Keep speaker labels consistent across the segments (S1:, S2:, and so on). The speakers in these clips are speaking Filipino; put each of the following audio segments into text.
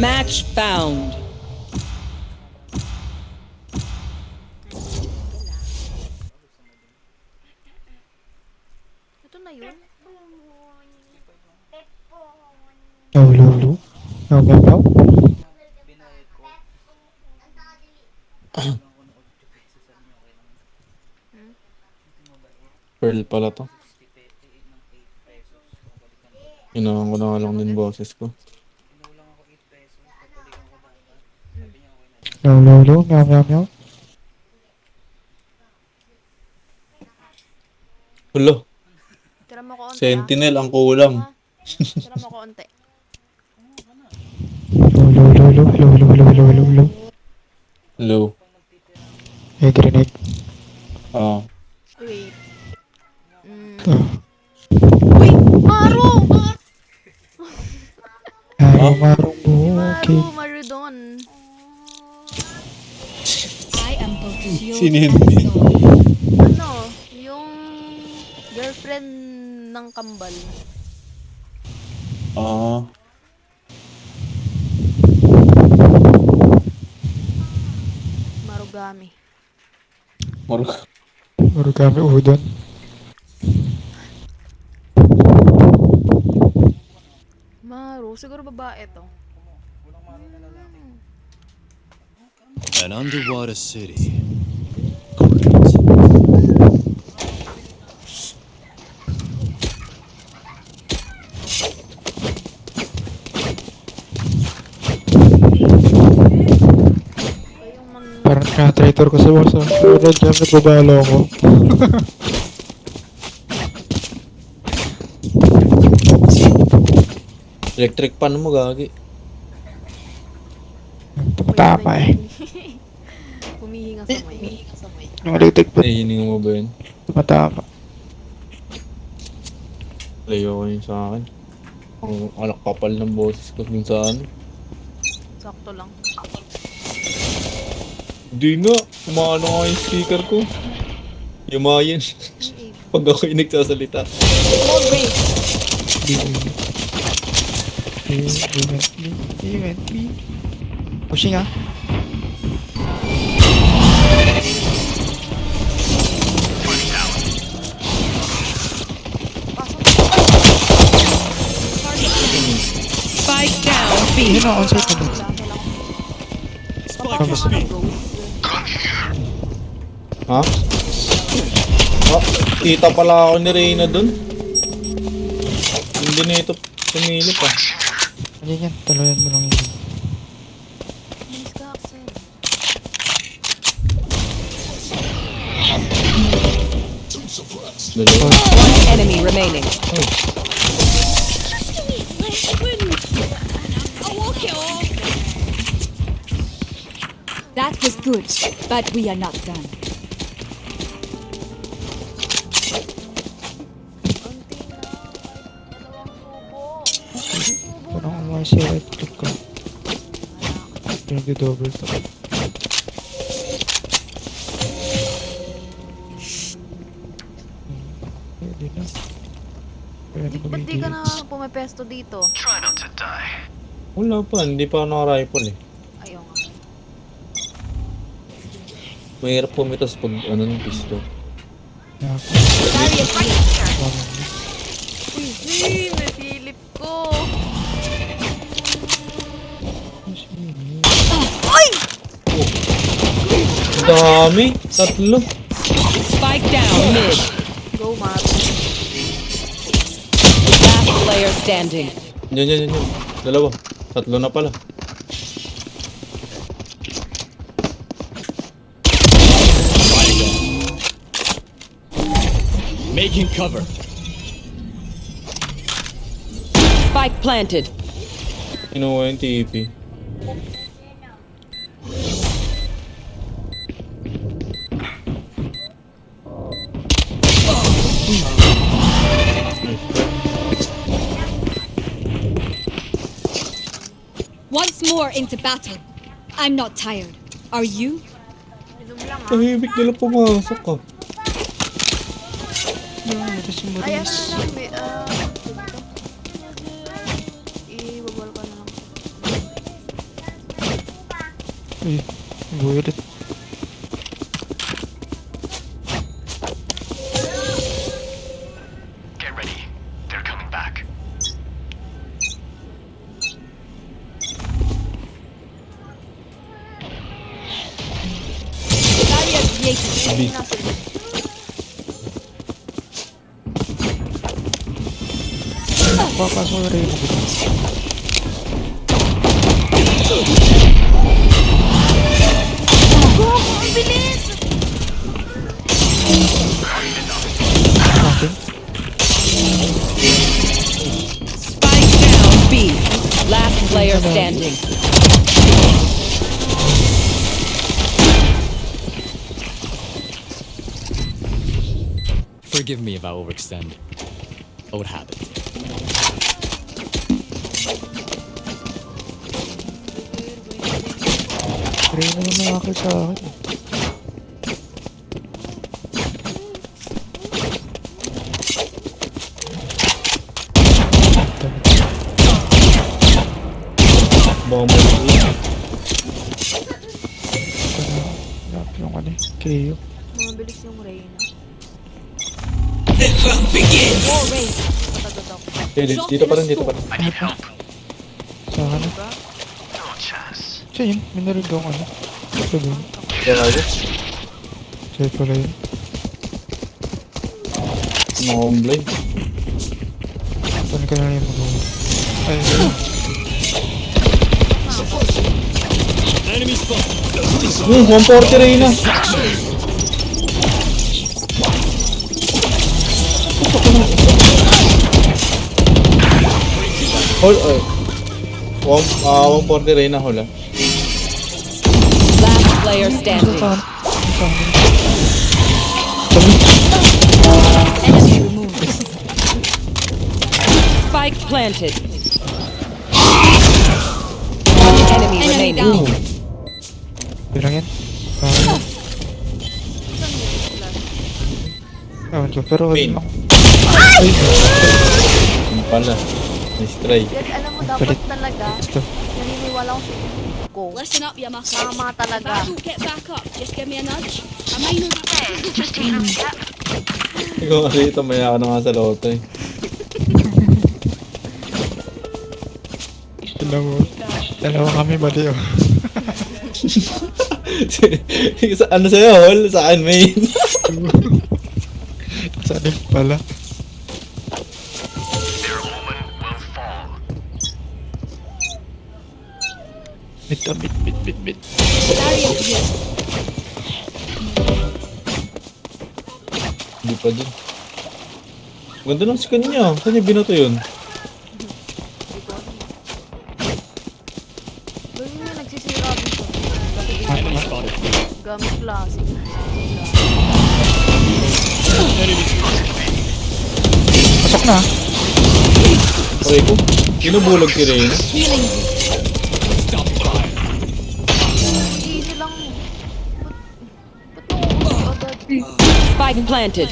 S1: Match found.
S2: Ito na yun.
S3: No, Lulu. No, no, no.
S4: Pearl pala to. Inahan ko na nga lang din boses ko.
S3: No, Lulu. Meow, meow, meow.
S4: Hulo,
S2: Tira mo konti
S4: Sentinel ang kulang.
S2: Tira mo konti.
S3: Lulu, Lulu. Lulu, Lulu, Lulu.
S4: Low.
S3: Hey, grenade.
S4: Ah.
S2: Wait.
S3: Oh.
S2: Uy! Maro!
S3: Marong, marong bukid.
S2: Maro doon.
S5: I am both shield
S4: Sino yun?
S5: and sword.
S2: Ano? Yung girlfriend ng kambal.
S4: Ah.
S2: Marugami.
S4: Maruk.
S3: Origami udon.
S2: Maru. Siguro babae to.
S6: An underwater city. Great.
S2: Kayong
S3: Parang traitor ko sa boss. Pero dyan nagbabalo ako.
S4: Electric pan mo gagi.
S3: Tumatama eh.
S2: Humihinga sa may.
S3: Nangalitig pa.
S4: Nahihining mo ba yun?
S3: Tumatama.
S4: Layo ko yun sa akin. Ang alak kapal ng boses ko dun sa ano.
S2: Sakto lang.
S4: Di nga. Kumano nga yung speaker ko. Yumayin. Pag ako yung nagsasalita.
S5: More range.
S3: Eventually. Pushing ah.
S1: Spike down B.
S3: Yun na, on-site na ba?
S6: Spike is B.
S4: Ha? Ah, kita pala ako ni Reyna dun. Hindi na ito pumili pa.
S3: Ano yan? Tuluyan mo lang yun.
S2: Miss ka, Axel.
S4: Dalawa.
S1: One enemy remaining.
S5: That was good, but we are not done.
S2: Unti na. Dalawang subo.
S3: Parang umuha si right click ko. Nag-double tap. Pwede na. Pwede
S2: Ba't di ka na pumepesto dito?
S4: Wala pa, hindi pa ako naka-rifle eh.
S2: Ayaw nga.
S4: Mahirap pumitas pag ano ng pistol.
S2: Uy, Zin! May Philip ko!
S4: Ang dami! Tatlo!
S1: Spike down mid.
S2: Go, Maru.
S1: Last player standing.
S4: Yan. Dalawa. Tatlo na pala.
S6: Making cover.
S1: Spike planted.
S4: Kinuha yung TP.
S5: Once more into battle. I'm not tired. Are you?
S2: Inom lang, ah.
S4: Tahimik nila pumasok ka.
S3: Yan, ito si
S2: Ay, ano
S3: Maurice.
S2: na lang, ibabal ka na lang.
S3: Uy, buwilit.
S7: Get ready. They're coming back.
S5: Barrier created.
S4: B.
S2: Nasa
S3: Papasok na rin.
S2: ang bilis!
S3: Akin.
S1: Spike down B. Last player standing.
S6: Forgive me if I overextend. Old habit.
S3: Rin na naman akil sa akin.
S4: Bomba yun.
S3: Lap yung ano KO.
S2: Mabilis yung Reyna.
S5: War raid.
S2: Patagod ako.
S4: Okay, dito pa rin, dito pa rin.
S7: I need help.
S3: Sa ano?
S2: Diba?
S7: No chance.
S3: Siya yun, minarig ako ano. Ito ba yun?
S4: Kaya nga
S3: Siya pala yun.
S4: mga blind.
S3: Saan ka na yung mag-uwi? Ay, ayun.
S6: Enemy spot.
S4: 140 rin na. Hold, 140 rin na hula.
S1: Last player standing.
S3: Saan? Saan?
S5: Enemy removed.
S1: Spike planted. Enemy
S5: Enemy
S1: remaining.
S5: down.
S3: Bilang yan? Ewan ko, pero
S4: Pain.
S3: ano lang. Ay!
S4: Yung pala. Nice try.
S2: Yan, alam mo, dapat talaga,
S3: Basta.
S2: naniniwala ko sa ko.
S5: Listen up, Yamaka.
S2: Tama
S5: If
S2: talaga.
S5: I don't get back up, just give me a nudge. I might not
S4: Ikaw kasi ito, maya ka na nga sa loto eh.
S3: Dalawa kami mali oh.
S4: Ano sa'yo, Hol? Sa akin, main.
S3: Saan din pala?
S7: Their omen will fall.
S3: Mid.
S5: barrier here.
S4: Hindi pa din. Ganda ng skin niya. Saan niya binato yun?
S2: Gawin mo nagsisira dito.
S6: Enemy spotted.
S2: Gamit classic.
S3: Pasok na.
S4: Okay ko. Kinubulog si Reyna.
S5: Healing you.
S6: Stop fire.
S2: Easy lang. Ba't mo agad?
S1: Spike planted.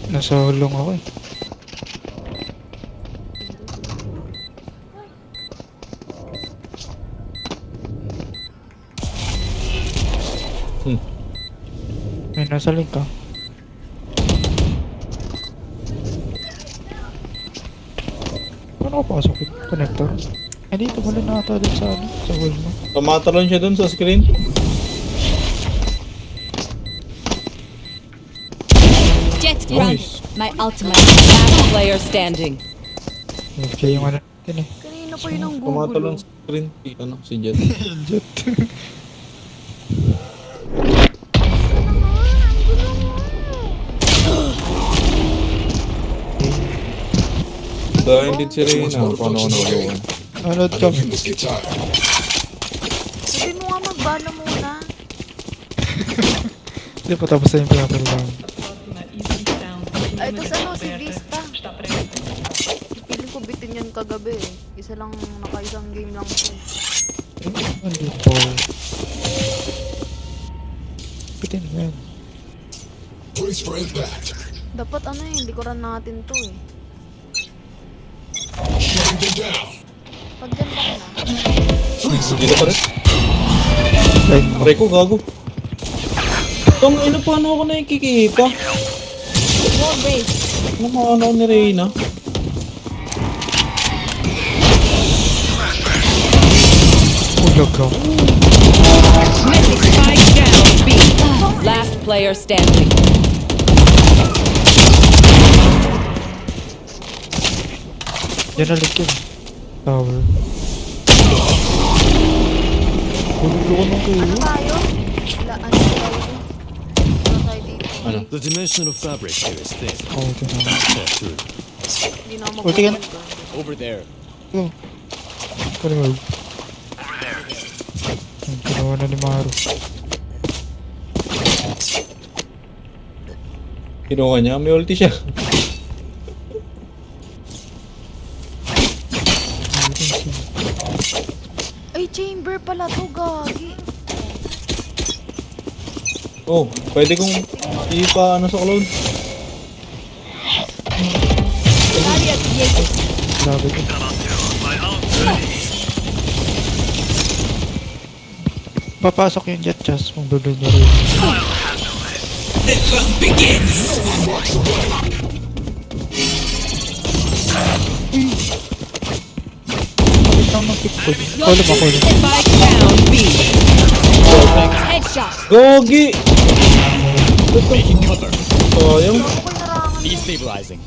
S3: Nasa hulong ako eh. May nasa link ka. Paano ko pasok yung connector? Eh dito wala na ata dun sa ano, sa wall mo.
S4: Tumatalon siya dun sa screen.
S5: Jet grounded.
S4: Nice.
S5: My ultimate.
S1: Last player standing.
S3: Okay yung ano natin eh.
S2: Kanina pa yun ang
S4: Tumatalon
S2: gugulo.
S4: sa screen. Ano, si Jet.
S3: Jet.
S4: Dahil din si Reyna. Paano ko nagawa?
S3: Nanood kami.
S2: Sabi mo nga magbala muna.
S3: Hindi pa tapos na yung pinapalitan.
S2: Ay, ito ano, si Vista. Piling ko bitin yan kagabi eh. Isa lang, naka-isang game lang siya.
S3: Nandito. Pitin mo yan.
S2: Dapat ano eh, likuran natin to eh. Pag dyan pa na.
S4: Dito pa rin.
S3: Right.
S4: Aray ko, gago. Tang ina, paano ako nakikita?
S5: Wall raised.
S4: Ano ako ni Reyna?
S3: Ulag ako.
S1: Spike down B. Last player standing.
S3: Yan na lang yun. Tower. Ulag ako ng kayo.
S2: Ano tayo? Wala, ano tayo? Wala tayo dito.
S4: Ano?
S6: The dimension of fabric here is thin.
S3: Oo, ito na lang.
S6: Step through.
S2: Hindi na ako
S3: Ulti ka na.
S6: Over there.
S3: Oh. Ano nga? Ang ginawa na ni Maru.
S4: Kinuha niya, may ulti siya.
S2: Ay, chamber pala to, gagi.
S4: Oh, pwede kong ipa ano sa cloud.
S5: Barrier created.
S3: Grabe ko. Papasok yung jet chest kung dulo niya rin. Bakit lang mag-pickpoint? Kolo ba kolo?
S1: Spike down B.
S5: Headshot.
S4: Gogi!
S6: Making cover.
S4: Sayang.
S6: Destabilizing.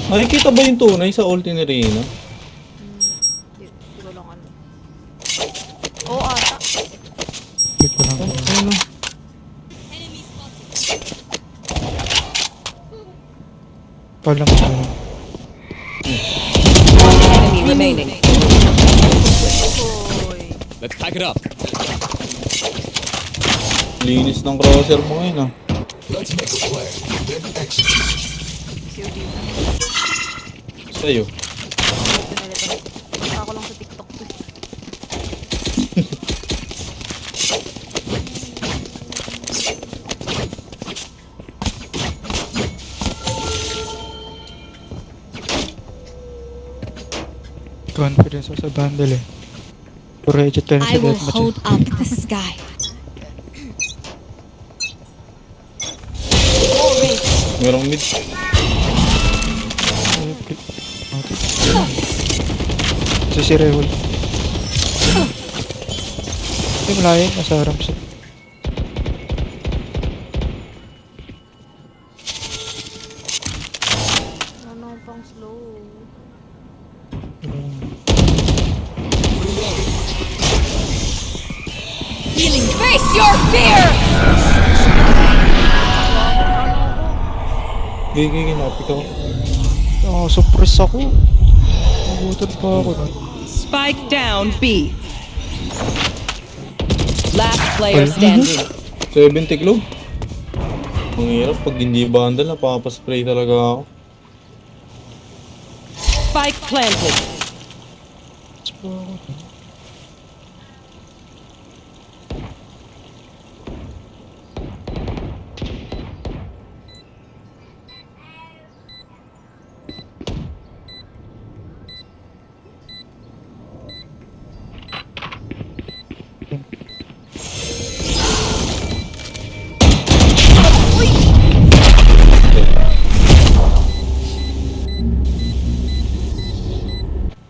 S4: Nakikita ba yung tunay sa ulti ni Reyna?
S2: Hindi ko lang ano. Oo, ata.
S3: Click ko lang.
S4: Ano?
S3: Palang ko.
S1: Enemy remaining.
S2: Oy.
S6: Let's pack it up.
S4: Linis ng crosser mo ngayon ah.
S2: COD na.
S4: Sa'yo.
S2: Pinalitan. Basta ako lang sa TikTok to.
S3: Confidence ako sa bundle eh. Puro edit ka na
S5: I
S3: sa
S5: will
S3: deathmatch eh.
S5: hold up the sky. Wall raised.
S4: Merong mid.
S3: Sa si Rehul. Yung layan, nasa Ramsey.
S2: Ano pang slow?
S5: Healing. Face your fear.
S4: Gigi, napik ako.
S3: Surprise ako. Nagutan pa ako na.
S1: Spike down B. Last player standing.
S4: 70 globe. Ang hirap pag hindi bundle, napapaspray talaga ako.
S1: Spike planted.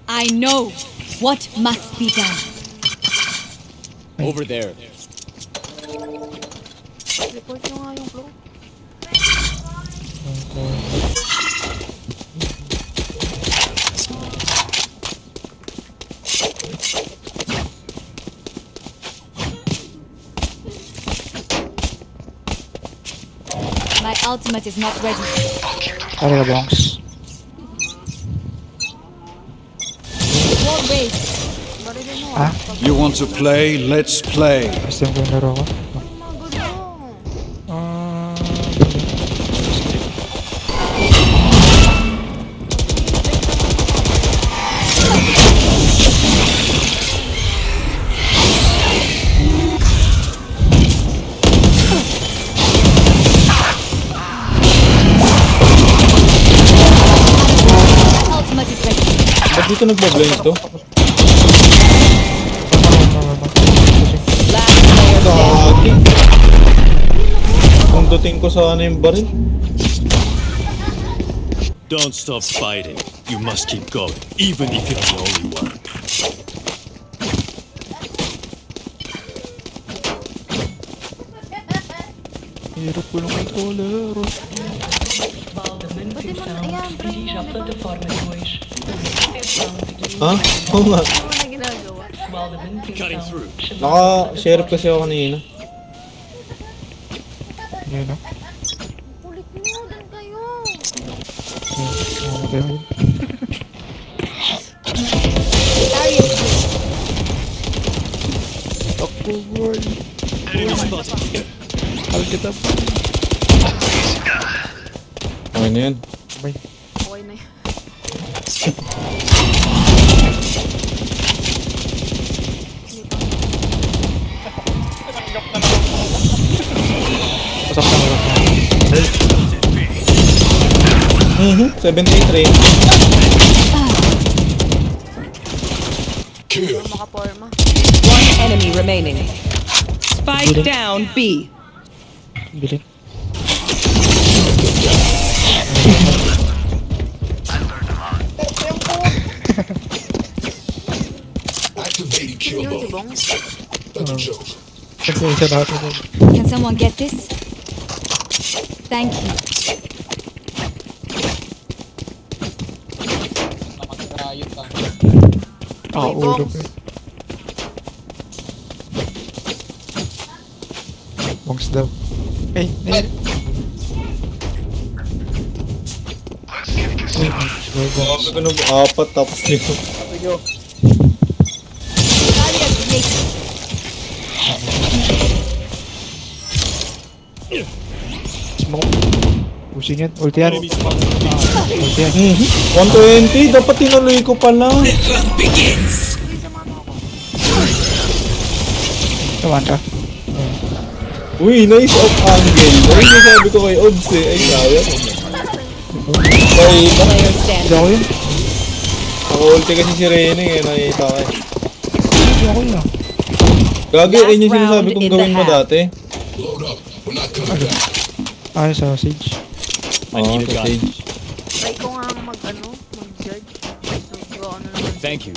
S5: I know what must be done.
S6: Over there.
S2: Report nyo nga yung flow.
S5: My ultimate is not ready.
S3: Ari ka, Bongs.
S5: Wall raised.
S2: Barilin mo
S3: Ah?
S8: You want to play? Let's play.
S3: Basta yung laro ko.
S2: Magulo.
S4: dito nagbablind to?
S1: Last player standing.
S4: Dati. Kung dating ko sana yung baril.
S7: Don't stop fighting. You must keep going, even if you're the only one.
S3: Hirap ko ng controller.
S2: Ba't di mo, ayan, try mo, di ba?
S4: Ha? Oo nga.
S2: Ano mo na ginagawa?
S7: Cutting through.
S4: Naka-share kasi ako kanina.
S3: Yan na.
S2: Kulit niyo, dan kayo.
S3: Mamatay ako. Ako boy.
S7: Enemy spotted.
S3: Alkitab.
S4: Okay na yan.
S3: May.
S2: Okay na yan.
S3: Pasok na harap na.
S4: 73.
S2: Makaporma.
S1: One enemy remaining. Spike down B.
S3: Bilin.
S2: Yun si Bong.
S3: Kasi isa lahat ako.
S5: Can someone get this? Thank you.
S3: Ah, ulo ko. Bongs daw. Ay, ay.
S4: Sabi ko nung 4 tapos dito.
S3: Smoke. Pushing yan. Ulti yan.
S7: Enemy spotted.
S3: Ulti yan.
S4: 120, dapat tinuloy ko pala.
S3: Tamaan ka.
S4: Uy, nice off angle. Ay, sabi ko kay Obs eh. Ay, sayang. Ay,
S1: Player standing.
S3: Hindi ako yun.
S4: naka-ulti kasi si Rene eh. Nakita ko eh.
S3: Hindi ako yun ah.
S4: Gagi,
S1: Last
S4: ayun yung sinasabi
S1: round
S4: kong
S1: in
S4: gawin
S1: the
S4: mo
S1: half.
S4: dati.
S3: Ay, sausage.
S6: I
S4: Oo,
S6: need a gun.
S4: Sage.
S2: Try ko nga mag-judge. So, ano naman.
S6: Thank you.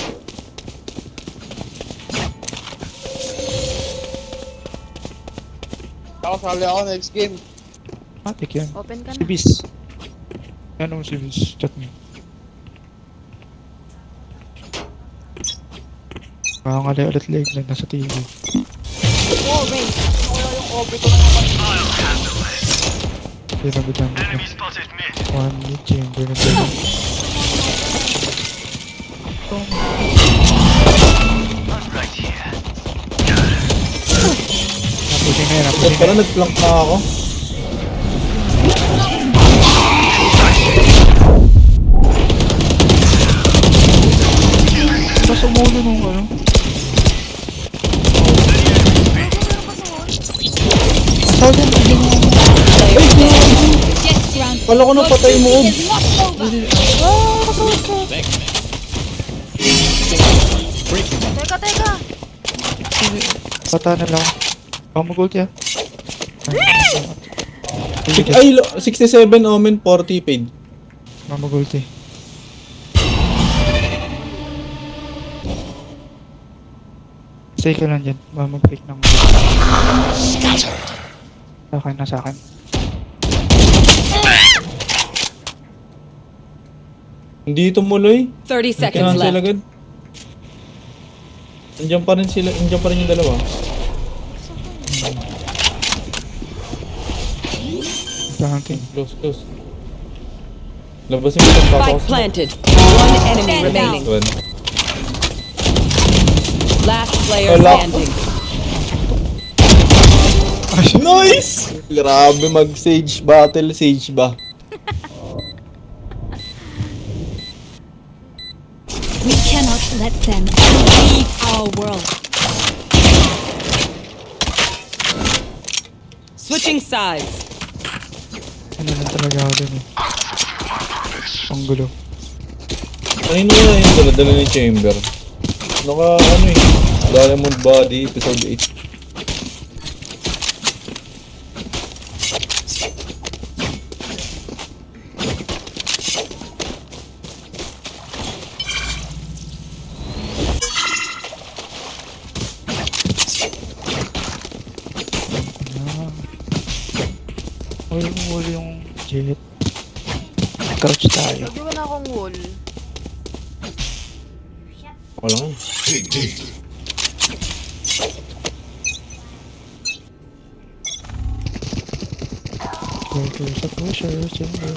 S9: Nakasali ako next game.
S3: Matik yan.
S2: Open ka
S3: Si
S2: na.
S3: Bis. Ano si Bis? Chat mo. Makangali ulit leg na nasa TV.
S5: Wall raised.
S3: Hindi na bigyan mo.
S7: Enemy spotted mid.
S3: One mid chamber na dito.
S7: Right here.
S3: Napusin na yan,
S4: Ba't
S3: napusin na
S4: pala
S3: yan.
S4: nag-flank na ako?
S3: Nasa mulo nung ano. Saan yan?
S1: Player standing.
S5: Jet ground.
S4: Kala ko napatay mo, Obs.
S5: It's not over.
S6: Thanks, man. Breaking them.
S2: Teka!
S3: Pata na lang. Ako mag-ult yan.
S4: Ay, 67 Omen, 40 paid.
S3: Mamag-ult eh. Stay ka lang dyan. Mamag-break ng... Sa akin, nasa akin.
S4: Hindi tumuloy.
S1: 30 seconds
S4: Kailangan sila
S1: left.
S4: agad. Andiyan pa rin sila, andiyan pa rin yung dalawa.
S3: Planting.
S4: Close, close. Labasin mo itong
S1: Spike
S4: papakos mo.
S1: planted. One enemy
S5: Stand
S1: remaining.
S4: Tuwan.
S1: Last player
S4: Wala.
S1: standing.
S4: Nice! Grabe mag-sage battle, sage ba?
S5: We cannot let them leave our world.
S1: Switching sides.
S3: Ano lang talaga ako dun eh. Ang gulo.
S4: Kanino na yung dala-dala ni Chamber? Naka ano eh. Diamond Body, episode 8.
S3: Uy, wall yung jet. Couch tayo.
S2: Lagi wala akong wall.
S4: Wala nga.
S8: Dig deep.
S3: Burger sa pusher, chamber.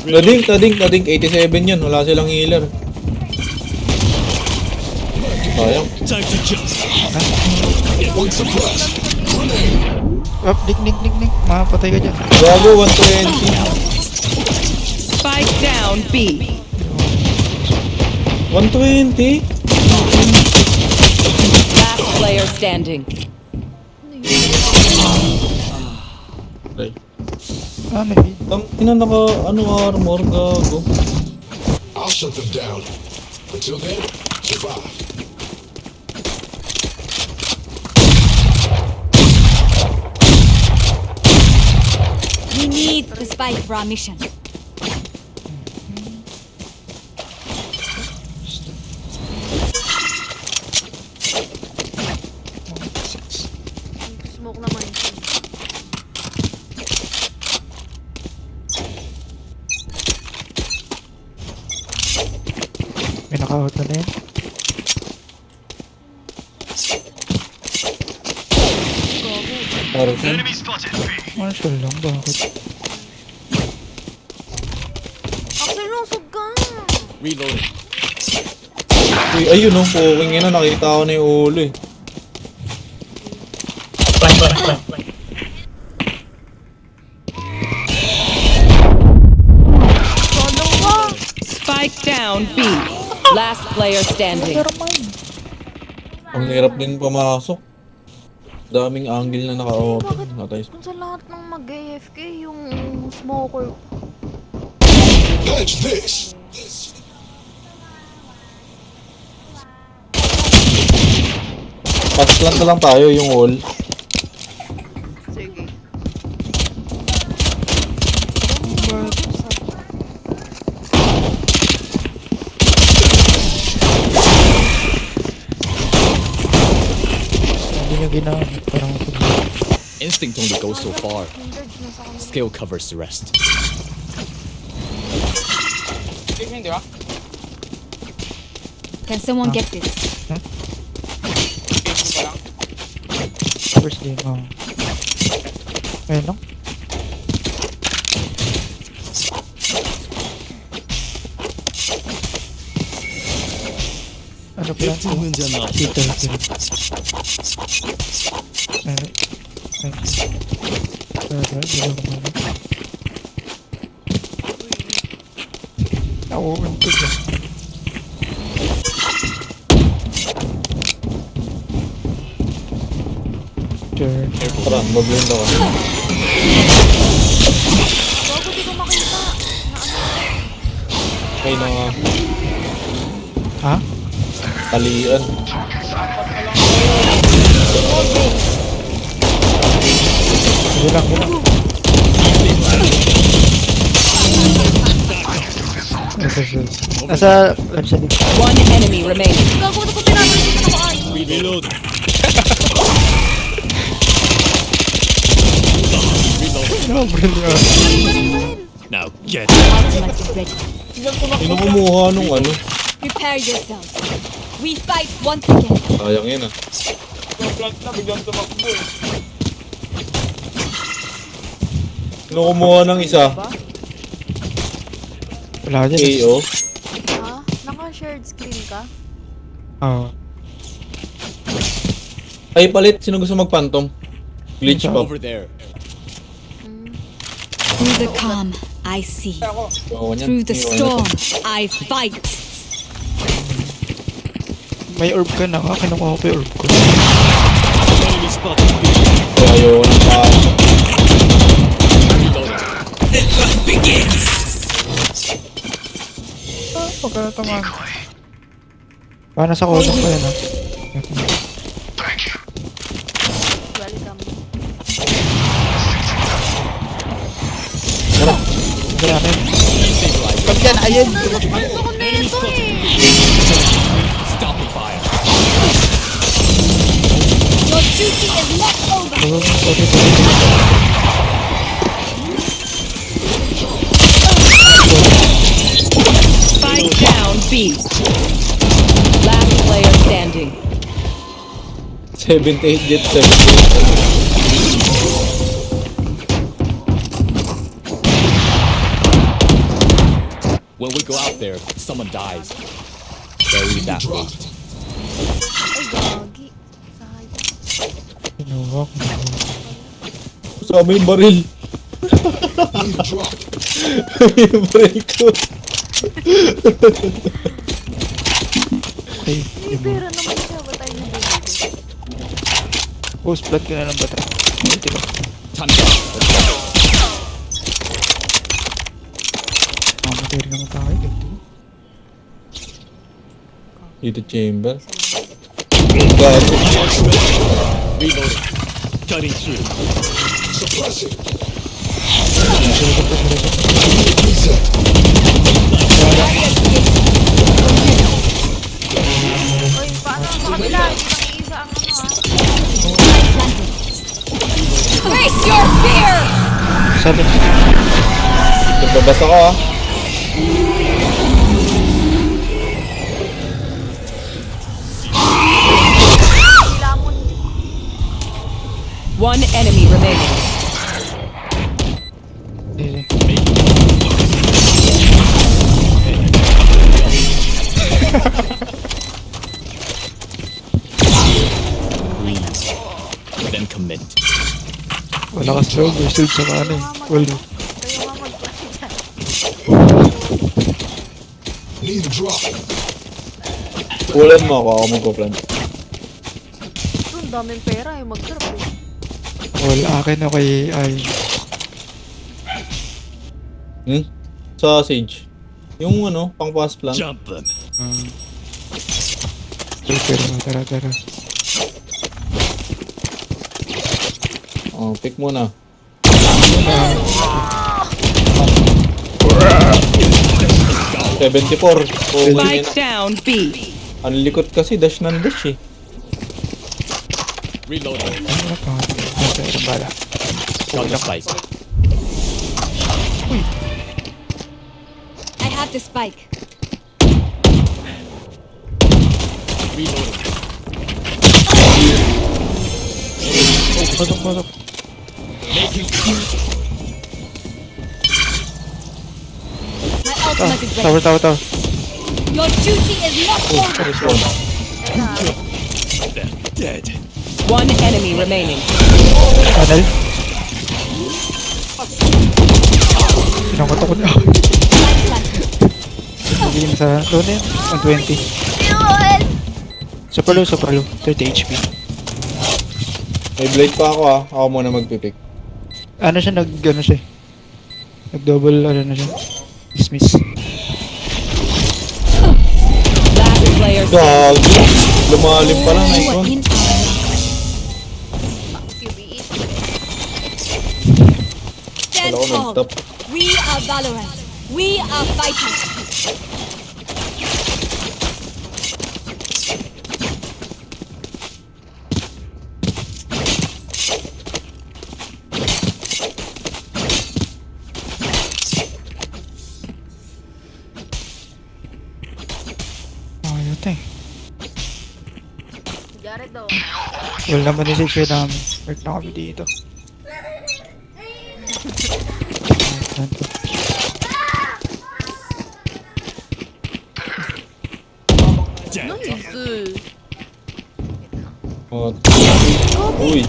S4: Tading, 87 yun. Wala silang healer. Sayang.
S7: Time to jump.
S3: Up, nik. Makapatay ka dyan.
S4: Gago, 120.
S1: Spike down B.
S4: 120?
S1: Last player standing.
S4: Ay.
S3: Ah, may
S4: Tang ina naka ano armor gago.
S8: I'll shut them down. Until then, survive.
S5: We need the spike for our mission.
S2: Smoke naman siya.
S3: May naka-out na yun.
S4: Arson.
S3: Marshall lang, bakit?
S2: Axel, lusog ka!
S7: Reloading.
S4: Uy, ayun oh, poking ina, nakita ko na yung ulo eh.
S1: Spike down B. Last player standing.
S4: Ang hirap din pumasok. Daming angle na naka-open. Natay.
S2: Kung sa lahat ng mag-AFK, yung smoker.
S8: Catch this.
S4: Patlant na lang tayo yung wall.
S2: Sige.
S3: Hindi nyo ginamit. Parang
S7: Instinct only goes so far.
S2: Kindred, nasa kanila.
S7: Skill covers the rest.
S5: Can someone get this?
S3: first game. Ayun lang. Ano plan ko?
S7: 分じゃない。
S3: Dito. Ayun. Ayun. Nauulan ko dyan. Sure.
S4: Tara, mag-blend ako.
S2: Bago di ko makita.
S4: Ay na nga.
S3: Ha?
S4: Talian.
S3: Sige lang, sige lang. Nasa left side.
S1: One enemy remaining.
S2: Bago di ko pinapin dito na kaan.
S7: Reload.
S3: No, brilliant.
S7: Now get.
S5: Ultimate is ready.
S4: Sino kumuha nung ano?
S5: Prepare yourselves. We fight once again.
S4: Sayang yun ah. Sino kumuha ng isa?
S3: Wala dyan.
S4: KO?
S2: Ha? Naka-shared screen ka?
S3: Oo.
S4: Ay palit, sino gusto mag-phantom? Glitch pa.
S7: Over there.
S5: Through the calm, I see.
S4: Oo, niyan.
S5: Through the
S4: Iwan
S5: storm,
S4: natin.
S5: I fight.
S3: May orb ka na ka. Kinukuha ko yung orb ko.
S7: Enemy spotted.
S4: Kaya ayaw ko ng paan.
S3: Huwag ka na tamaan. Paano sa kolong pa yan, ha?
S2: Welcome.
S3: Kaya na yun. Come dyan, ayun!
S2: Gusto ko na ito eh.
S7: Stop the fire.
S5: Your duty is not over.
S1: Spike down B. Last player standing.
S4: 78 jet, 78.
S7: When we go out there, someone dies. Bury that weight.
S8: Dropped.
S2: Ay, gagi. Sayang.
S3: Kinuha ko.
S4: Kasama yung baril.
S8: Need a drop.
S4: Yung baril ko.
S3: Okay,
S2: May pera naman siya. Ba't tayo nabibigay?
S3: post blood ka na lang ba ito? Hindi ko.
S7: Time down.
S3: Mamatay rin naman tayo.
S4: Dito chamber. Gago.
S7: Reloading. Cutting through.
S8: Suppressing.
S2: Uy, paano sa kabila? Hindi nang-iisa ang
S5: Face your fear!
S3: Sabi,
S4: Nagbabasa ko ah.
S2: lamon.
S1: One enemy remaining.
S3: hindi.
S7: Breathe. Then commit.
S3: Wala ka strong, shield sa ano eh. Well,
S2: Kayo nga mag-plan dyan.
S8: Need a drop.
S4: Ulan mo ako magpa-plant.
S2: Ang daming pera eh. Mag-drop eh.
S3: well, akin o kay ay.
S4: Sausage. Yung ano, pang pass plant.
S7: Jump them.
S3: Pero tara.
S4: Oh, pick muna. 74. Oh,
S1: Spike down B.
S4: ang likot kasi, dash ng dash eh.
S7: Reloading.
S3: Ano pa? Pero bala.
S7: Counter spike.
S5: I have the spike.
S7: Reloading.
S3: Pasok.
S5: My ultimate is ready.
S3: Tower.
S5: Your duty is not over.
S4: This one.
S7: They're dead.
S1: One enemy remaining.
S3: Tunnel. Sinangkot ako na. Nagiging sa doon yun. 120. Sa palo. 30 HP.
S4: May blade pa ako ah. Ako muna magpipick.
S3: Ano siya, nag-double, ano na siya. Dismiss.
S1: Last player standing.
S4: Gago. Lumalim pa lang. Nice one.
S5: In
S2: QBE.
S5: stand
S4: Wala ko
S5: tall.
S4: nag-top.
S5: We are Valorant. We are fighters.
S3: Ayot eh.
S2: Jared daw.
S3: Well naman ni Sage namin. Work na kami dito.
S2: Nice.
S4: Oh. Uy.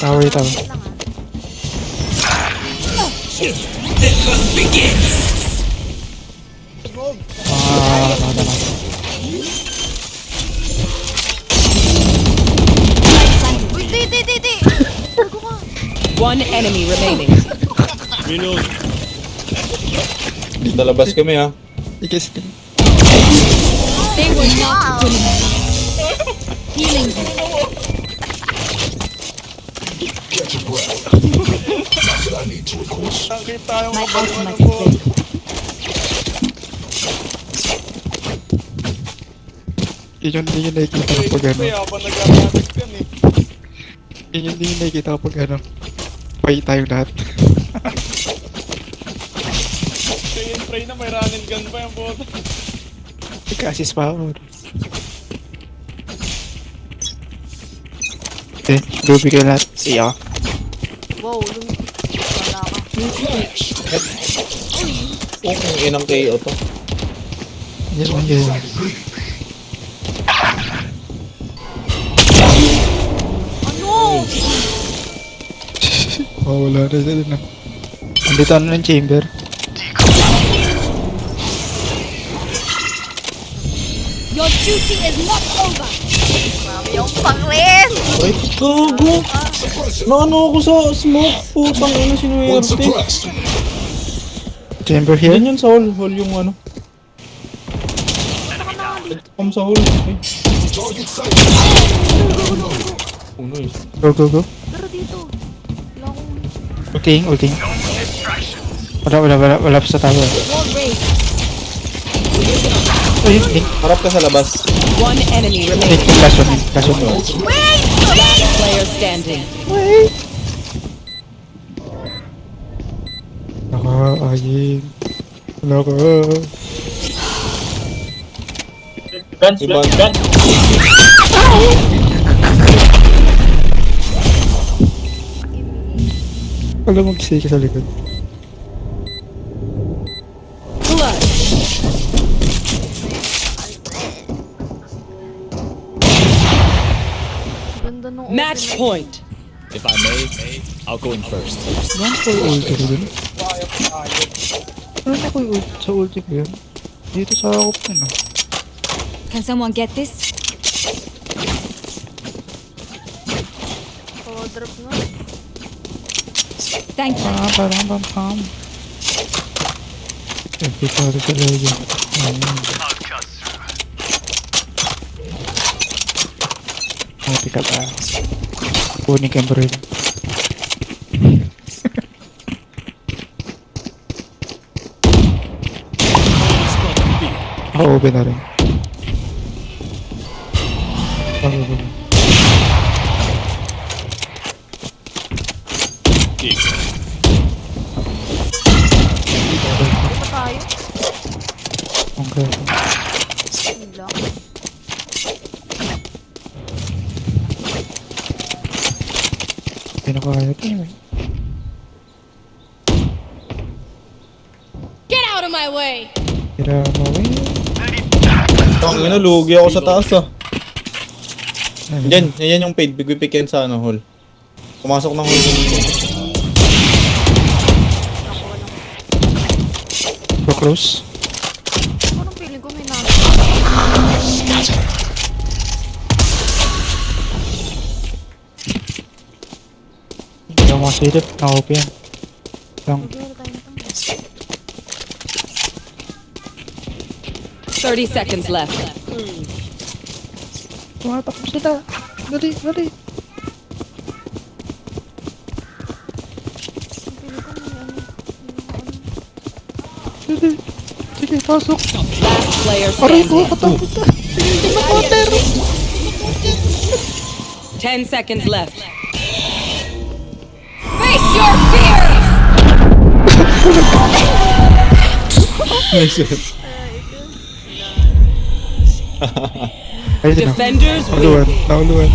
S3: Tower. Nakata na.
S2: Uy, di.
S1: One enemy remaining.
S4: Dito labas kami ha.
S3: Ikis din.
S5: They were not good enough. Healing them.
S8: Catch your breath. Not that I need to, of course.
S5: My ultimate is ready.
S3: Yun yung nakikita ko pag ano. Yun yung nakikita ko pag ano. Pay tayong lahat.
S6: Pray na may running gun pa yung boto.
S3: Nagka-assist pa ako. Okay, lubi kayo lahat. Iya.
S2: Wow, wala ka.
S4: Kung inang KO to.
S3: Yes, man, yes.
S2: Ano?
S3: Oh, wala na sila na. Andito ano ng chamber.
S5: Your duty is not over.
S2: Marami yung panglis!
S4: Ay, gago! Naano ako sa smoke. Putang ina,
S8: One
S4: sinuwerte.
S8: suppressed.
S3: Chamber here.
S4: Yan yun sa hall. Hall yung ano. Come sa hall. Ay,
S8: Target sight.
S4: oh nice.
S3: Go, go, go.
S2: Pero dito. Wala akong...
S3: Ulting. Wala pa sa tower.
S5: Wall raised.
S3: Ay, link.
S4: Harap ka sa labas.
S1: One enemy
S3: Link,
S1: remaining.
S3: last one. Last one.
S1: Last player standing.
S3: Naka-aying. Wala ka.
S4: Iba.
S3: Wala mag-stay ka sa likod.
S1: Clutch.
S2: Ganda nung
S1: Match
S2: opening.
S1: point.
S7: If I may, I'll go in first.
S3: Ano ko yung ulti ko dun? Ano ko yung ulti sa ulti ko yun? Dito sa ako pa no?
S5: Can someone get this?
S2: Oh, drop nga.
S5: Thank you.
S3: Pam. Kita ko sa legend. Mati ka ba? Kunin ka bro. Ako open na rin. Go.
S2: Di pa tayo?
S3: Okay.
S2: Hindi lang.
S3: Hindi na kaya ito eh.
S5: Get out of my way!
S3: Tira mo eh.
S4: Tang ina, lugi ako sa taas ah. Yan yung paid. Bigwi-pick yan sa ano, hall. Pumasok ng hall.
S3: Go close.
S2: Parang feeling ko may nasa.
S3: Hindi ako makasilip. Naka-open yan. Lang.
S2: Magkano tayo nito?
S1: 30 seconds left.
S3: Tumatakbo sila. Dali.
S2: Feeling ko may ano.
S3: Sige, pasok.
S1: Last player
S3: Aray ko,
S1: standing.
S3: katakot ka.
S1: 10 seconds left.
S5: Face your fears!
S4: Nice.
S3: Ayun na.
S1: Defenders
S3: Nakuluan.
S1: win.
S3: Nakuluan.